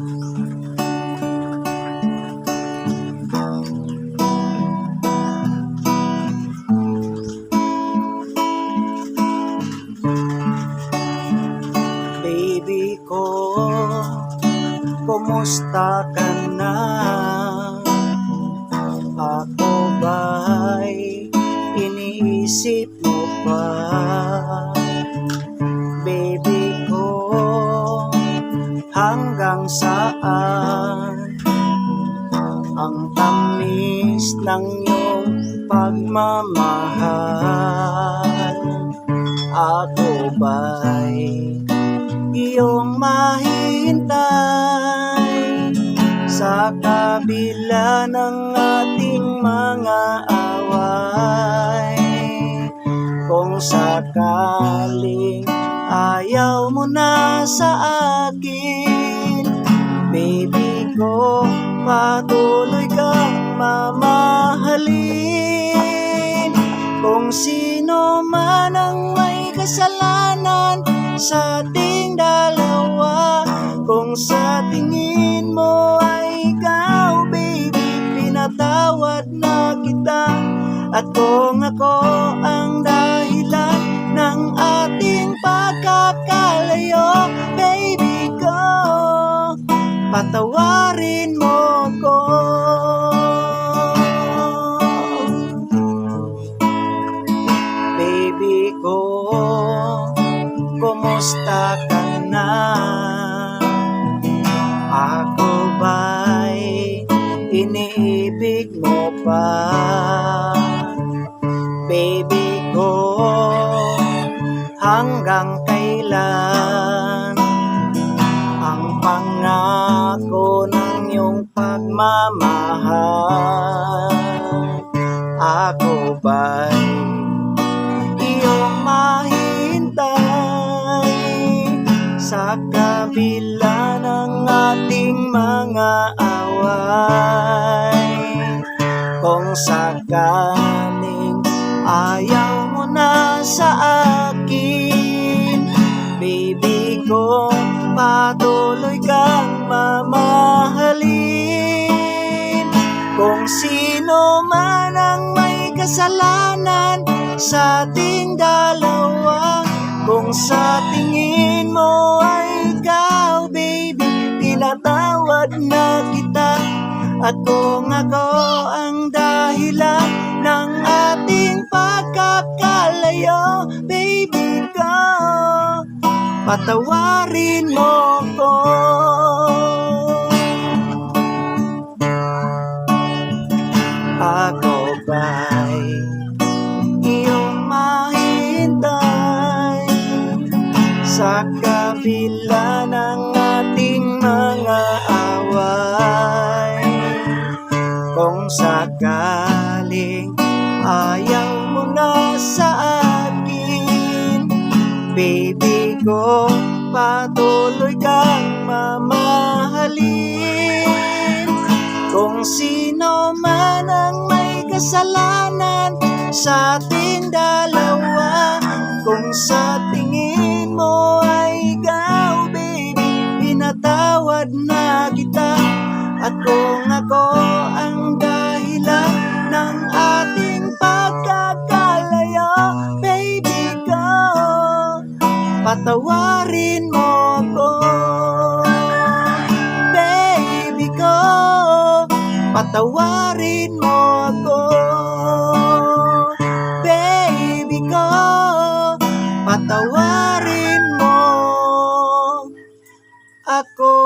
Baby ko, kumusta ka na? Ako ba'y iniisip mo pa? Baby ko, hanggang saan ang tamis ng iyong pagmamahal? Ako ba'y iyong mahihintay sa kabila ng ating mga away? Kung sakaling ayaw mo na sa akin, baby ko, patuloy kang mamahalin. Kung sino man ang may kasalanan sa ating dalawa, kung sa tingin mo ay ikaw, baby, pinatawad na kita. At kung ako ang dahilan ng ating pagkakalayo, baby ko, patawarin mo ko. Baby ko, kumusta ka na? Ako ba'y iniibig mo pa? Baby ko, hanggang kailan ang pangako ng iyong pagmamahal? Ako ba'y iyong mahintay sa kabila ng ating mga away? Kung sakaling ayaw mo na sa akin, baby ko, patuloy kang mamahalin. Kung sino man ang may kasalanan sa ating dalawa, kung sa tingin mo ay ikaw, baby, pinatawad na kita. At kung ako ang dahilan ng ating pagkakalayo, baby ko, patawarin mo ko. Ako ba'y iyong mahintay sa kabila ng ating mga away? Kung sakaling ayaw mo na sa akin, baby ko, patuloy kang mamahalin. Kung sino man ang may kasalanan sa ating dalawa, kung sa tingin mo ay ikaw, baby, pinatawad na kita. At kung ako ang dahilan ng ating pagkakalayo, baby ko, patawarin mo ko. Baby ko, patawarin mo ko. Baby ko, patawarin mo ako.